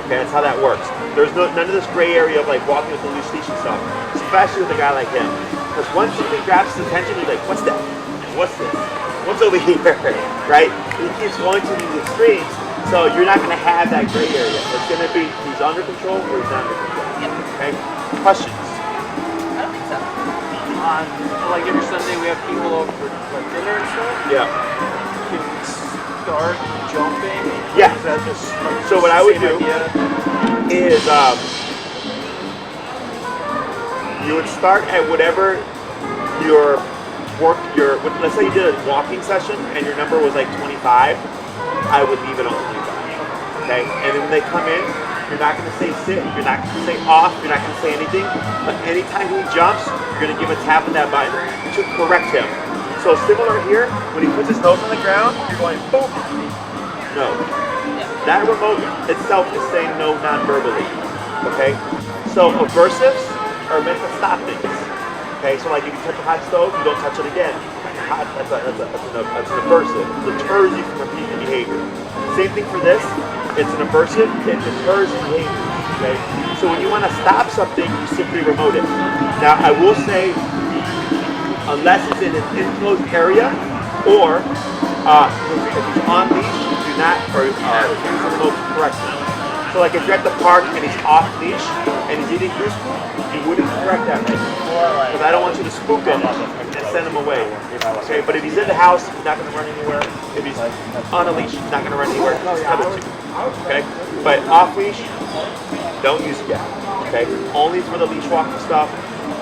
Okay, that's how that works. There's none of this gray area of like walking with the loose leash and stuff, especially with a guy like him. Because once something grabs his attention, he's like, "What's that? What's this? What's over here?" Right? He keeps going to these extremes, so you're not going to have that gray area. It's going to be he's under control or he's not under control. Okay. Questions? I don't think so. Like every Sunday we have people over for like dinner and stuff. Yeah. Can we start jumping? Yeah. Is that just like, So what I would do idea? is you would start at whatever let's say you did a walking session and your number was like 25, I would leave it on 25. Okay? And then when they come in, you're not going to say sit, you're not going to say off, you're not going to say anything, but anytime he jumps, you're going to give a tap on that button to correct him. So similar here, when he puts his nose on the ground, you're going boom, no. That remote itself is saying no non-verbally, okay? So aversives are meant to stop things, okay? So like if you touch a hot stove, you don't touch it again. That's an aversive. It deters you from repeating the behavior. Same thing for this. It's an aversive. It deters behavior, okay? So when you want to stop something, you simply remote it. Now I will say, unless it's in an enclosed area, or if he's on leash, do not use the remote correctly. So like if you're at the park and he's off leash and he's eating goose food, you wouldn't correct that because I don't want you to spook him and send him away. Okay, but if he's in the house, he's not going to run anywhere. If he's on a leash, he's not going to run anywhere. Okay, but off leash, don't use it yet. Okay, only for the leash walking stuff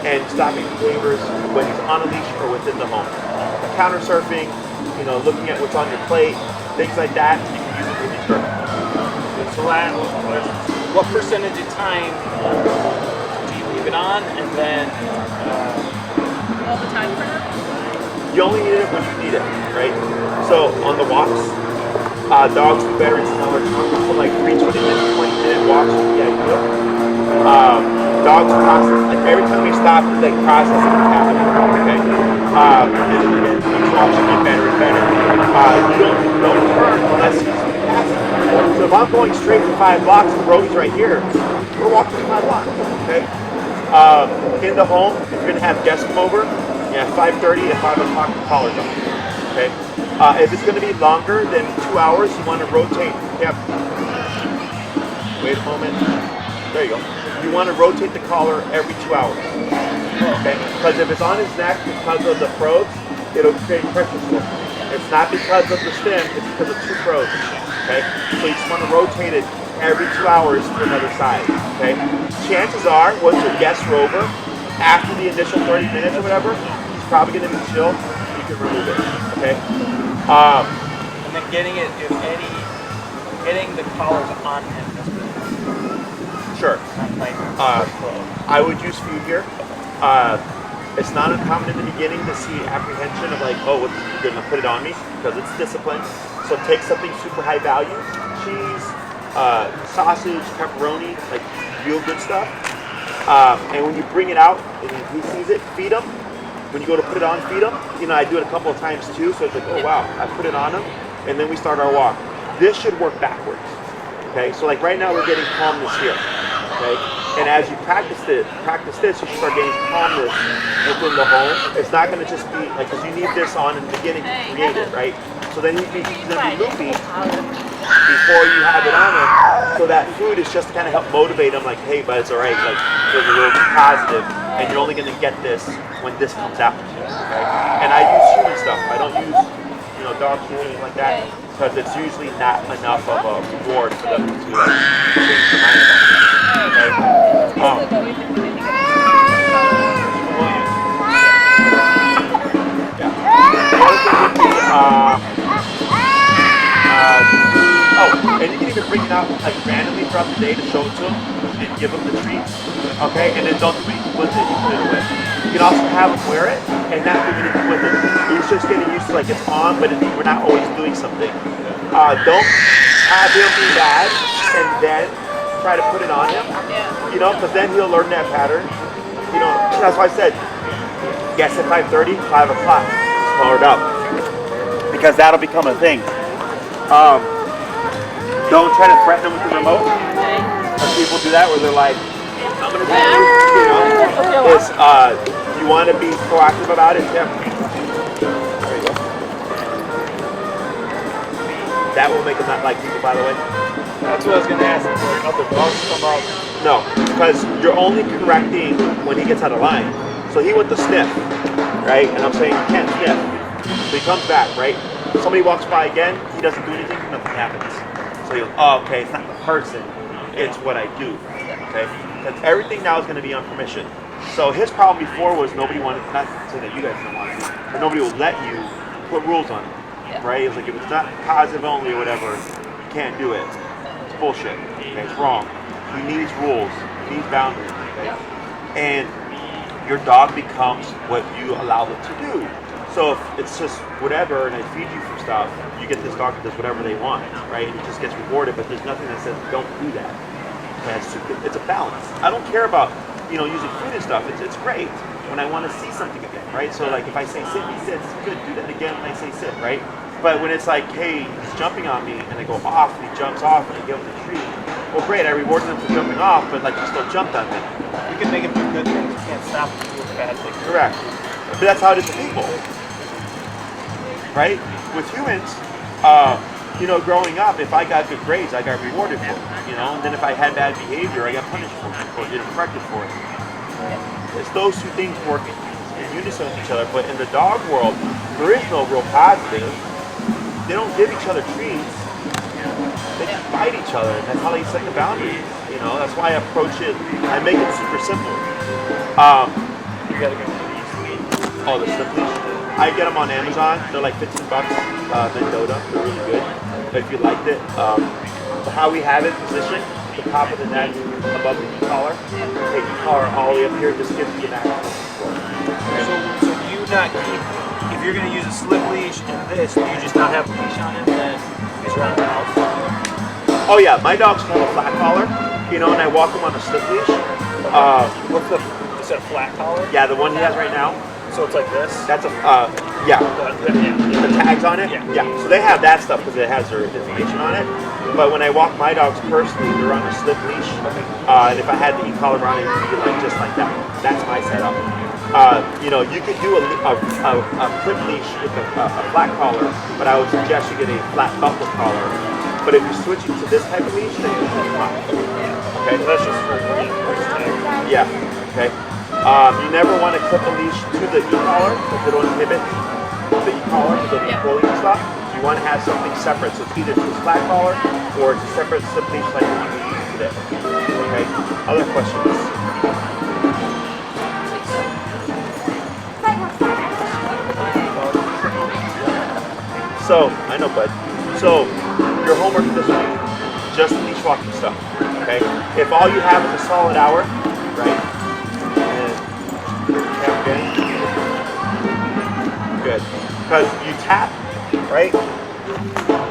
and stopping behaviors when he's on a leash or within the home. Counter surfing, looking at what's on your plate, things like that, you can use it with these perfect. So what percentage of time do you leave it on, and then All the time for him? You only need it when you need it, right? So on the walks, dogs do better in smaller chunks, so like 3 20-minute, 20-minute walks, yeah, you do it. Dogs process, like every time we stop, they process what's happening, okay? And again, each walk should get better and better. You don't turn unless he's passing. So if I'm going straight for 5 blocks and Brody's right here, we're walking 5 blocks, okay? In the home, if you're gonna have guests come over, 5:30 and 5 o'clock the collar's on, okay? If it's gonna be longer than 2 hours, you wanna rotate. Yep. Wait a moment. There you go. You wanna rotate the collar every 2 hours, okay? Because if it's on his neck because of the froze, it'll create pressure sore. It's not because of the stem, it's because of 2 froze. Okay, so you just want to rotate it every 2 hours to another side. Okay, chances are once your guests are over, after the initial 30 minutes or whatever, he's probably going to be chill. You can remove it. Okay, and then getting the collars on him. sure. I would use food here. It's not uncommon in the beginning to see apprehension of like, oh, you're going to put it on me because it's discipline. So take something super high value, cheese, sausage, pepperoni, like real good stuff. And when you bring it out and he sees it, feed him. When you go to put it on, feed him. I do it a couple of times too. So it's like, oh wow, I put it on him. And then we start our walk. this should work backwards. Okay, so like right now we're getting calmness here. Okay, and as you practice this, you should start getting calmness within the home. It's not going to just be like, because you need this on in the beginning to create it, right? So then he's going to be loopy before you have it on him. So that food is just to kind of help motivate him, like, hey, but it's all right, like, there's a little positive, and you're only going to get this when this comes out. Okay? And I use human stuff. I don't use, dog food or anything like that, because it's usually not enough of a reward for them to like, change their mind about it. Okay? Yeah. The other thing would be, and you can even bring it out like randomly throughout the day to show it to them and give them the treats, okay? And then don't do anything with it, you put it away. You can also have them wear it and not do anything with it. He's just getting used to like it's on, but we're not always doing something. Don't have him be bad and then try to put it on him, because then he'll learn that pattern. That's why I said, yes, at 5:30, 5 o'clock, powered up, because that'll become a thing. Don't try to threaten them with the remote. Some people do that where they're like, I'm going to do this. You want to be proactive about it? Yeah. There you go. That will make them not like people, by the way. That's what I was going to ask. Other dogs come out. No, because you're only correcting when he gets out of line. So he went to sniff, right? And I'm saying you can't sniff. So he comes back, right? Somebody walks by again, he doesn't do anything, nothing happens. So he goes, oh, okay, it's not the person, it's what I do, okay? Because everything now is going to be on permission. So his problem before was nobody wanted, not to say that you guys didn't want to, but nobody will let you put rules on it, right? It's like if it's not positive only or whatever, you can't do it. It's bullshit, okay? It's wrong. He needs rules, he needs boundaries, okay? And your dog becomes what you allow it to do. So if it's just whatever and I feed you some stuff, you get this dog that does whatever they want, right? And he just gets rewarded, but there's nothing that says don't do that. Okay, it's a balance. I don't care about, using food and stuff. It's great when I want to see something again, right? So like if I say sit, he sits, good, do that again when I say sit, right? But when it's like, hey, he's jumping on me and I go off and he jumps off and I give him the treat, well great, I rewarded him for jumping off, but like he still jumped on me. You can make him do good things, you can't stop him from doing bad things. Correct. But that's how it is with people. Right? With humans, growing up, if I got good grades, I got rewarded for it, and then if I had bad behavior, I got punished for it, or get corrected for it. It's those two things working in unison with each other, but in the dog world, there is no real positive. They don't give each other treats, they just fight each other, and that's how they set the boundaries, that's why I approach it, I make it super simple. You gotta go to these. Oh, the slip leash? I get them on Amazon. They're like $15. Mendota. They're really good. But if you liked it, how we have it positioned, the top of the neck above the e-collar. Take the collar all the way up here. Just gives you an actual support. So do you not keep, if you're going to use a slip leash and this, do you just not have a leash on him and he's around the house? Oh yeah, my dogs have a flat collar, and I walk them on a slip leash. What's the, is that a flat collar? Yeah, the one he has right now. So it's like this? That's a, the tags on it? Yeah. So they have that stuff because it has their information on it. But when I walk my dogs personally, they're on a slip leash. And if I had the e-collar on it, it would be like just like that. That's my setup. You could do a clip leash with a flat collar, but I would suggest you get a flat buckle collar. But if you're switching to this type of leash, then it's fine. Okay? So that's just for Yeah. Okay. You never want to clip a leash to the e-collar because it'll inhibit the e-collar because it'll be pulling and stuff. You want to have something separate, so it's either to a flat collar or it's a separate slip leash like the one we use today. Okay. Other questions? So I know, bud. So your homework this week, just leash walking stuff. Okay. If all you have is a solid hour, right? Good. Because you tap, right?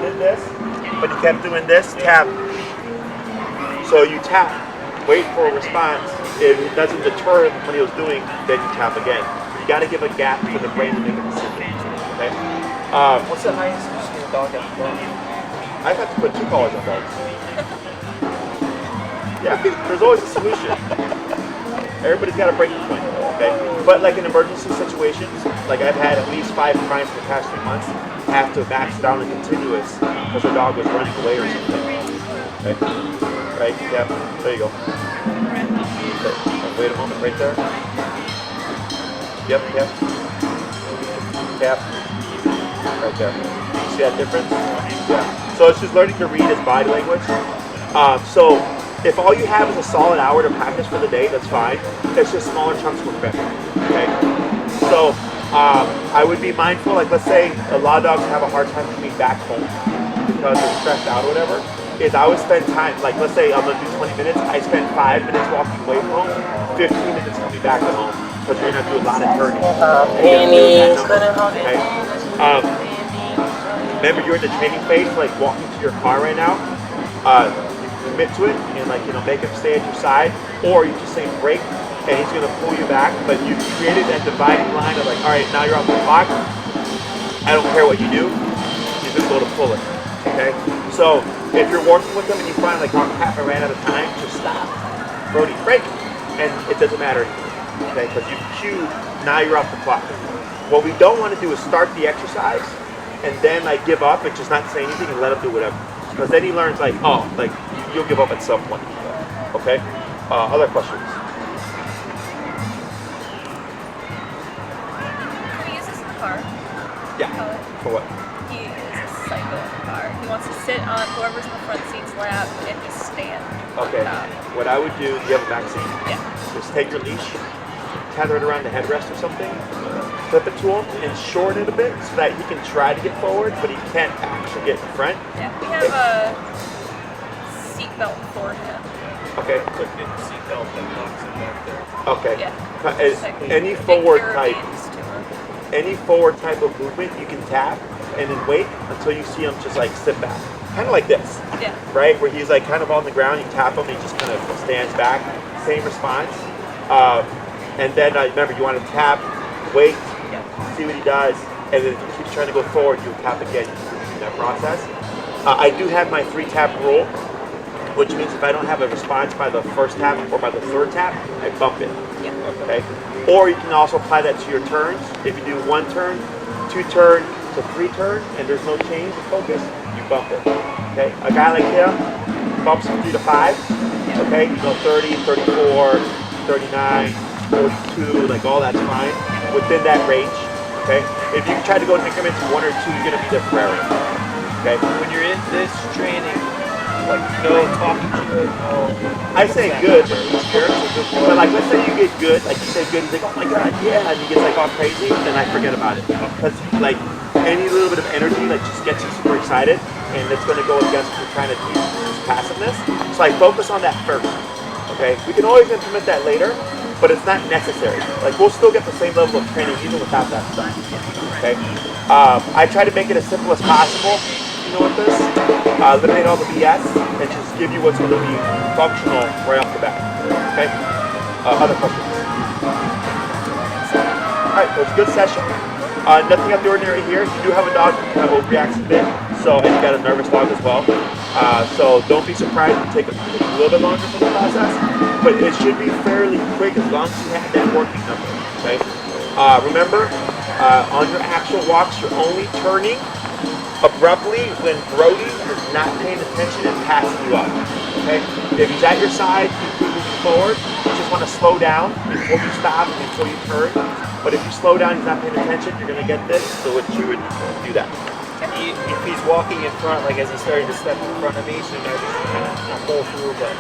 Did this, but you kept doing this, tap. So you tap, wait for a response. If it doesn't deter what he was doing, then you tap again. You got to give a gap for the brain to make a decision. Okay. what's the highest you've seen a dog have? I've had to put 2 collars on dogs. Yeah, there's always a solution. Everybody's got a breaking point, okay? But like in emergency situations, like I've had at least 5 clients in the past 3 months have to max down the continuous because their dog was running away or something. Okay? Right? Yeah. There you go. Okay. Wait a moment, right there. Yep, yep. Tap. Right there. See that difference? Yeah. So it's just learning to read his body language. So if all you have is a solid hour to practice for the day, that's fine. It's just smaller chunks work better. Okay. So I would be mindful. Like let's say a lot of dogs have a hard time coming back home because they're stressed out or whatever. Is I would spend time. Like let's say I'm gonna do 20 minutes. I spend 5 minutes walking away from home, 15 minutes coming back at home because you're gonna do a lot of turning. Okay. Remember, you're in the training phase, like walking to your car right now. You commit to it and like make him stay at your side, or you just say break, and he's gonna pull you back. But you created that dividing line of like, all right, now you're off the clock. I don't care what you do. He's gonna go to pull it. Okay. So if you're working with him and you find like, oh crap, I ran out of time, just stop. Brody, break, and it doesn't matter. Okay, because you cued, now you're off the clock. What we don't want to do is start the exercise and then like give up and just not say anything and let him do whatever. Because then he learns like, oh, like you'll give up at some point. Okay? Other questions? Can we use this in the car? Yeah. For what? He is a psycho in the car. He wants to sit on whoever's in the front seat's lap and just stand. Okay. What I would do, you have a back seat? Yeah. Just take your leash, tether it around the headrest or something, flip it to him, and shorten it a bit so that he can try to get forward, but he can't actually get in front. Yeah, we have a seatbelt for him. Okay. Put in the seatbelt that locks him back there. Okay. Yeah. Any Big forward type, Europeans to him. any forward type of movement, you can tap and then wait until you see him just like sit back, kind of like this. Yeah. Right, where he's like kind of on the ground. You tap him, he just kind of stands back. Same response. And then remember, you want to tap, wait, see what he does, and then if he keeps trying to go forward, you tap again in that process. I do have my 3-tap rule, which means if I don't have a response by the first tap or by the 3rd tap, I bump it. Okay. Or you can also apply that to your turns. If you do 1 turn, 2 turn to 3 turn, and there's no change of focus, you bump it. Okay. A guy like him bumps from 3 to 5. Okay. You go 30, 34, 39. 42, like all that's fine within that range. Okay, if you try to go in increments of 1 or 2, you're gonna be there forever. Okay, When you're in this training, like no talking to it, no. I say good, but like let's say you get good, like you say good, he's like, oh my god, yeah, and he gets like all crazy, then I forget about it because like any little bit of energy like just gets you super excited, and it's gonna go against what you're trying to do, passiveness. So I focus on that first. Okay, we can always implement that later, but it's not necessary. Like we'll still get the same level of training even without that stuff. Okay. I try to make it as simple as possible. With this, eliminate all the BS and just give you what's going to be functional right off the bat. Okay. Other questions? All right. It was a good session. Nothing out of the ordinary here. If you do have a dog who kind of overreacts a bit, and you got a nervous dog as well. So don't be surprised if it takes a little bit longer for the process, but it should be fairly quick as long as you have that working number. Okay. Remember, on your actual walks, you're only turning abruptly when Brody is not paying attention and passing you up. Okay. If he's at your side, keep moving forward. You just want to slow down before you stop and before you turn. But if you slow down, he's not paying attention, you're going to get this. So what you would do that. If he's walking in front, like as he's starting to step in front of me, so now just kind of not pull through, but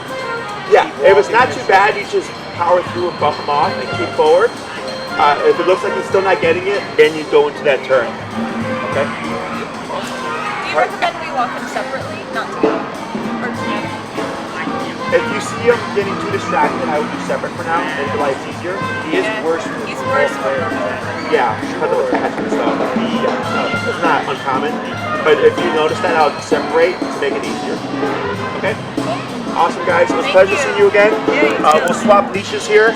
yeah, if it's not too bad, you just power through and bump him off and keep forward. If it looks like he's still not getting it, then you go into that turn. Okay. Do you recommend we walk him separately, not together, or together? If you see him getting too distracted, I would do separate for now until it's easier. he is worse. He's worse when we're Yeah, because of attachment stuff. Yeah, it's not uncommon. But if you notice that, I'll separate to make it easier. Okay? Awesome, guys. It was a pleasure seeing you again. Yeah, you too. We'll swap leashes here.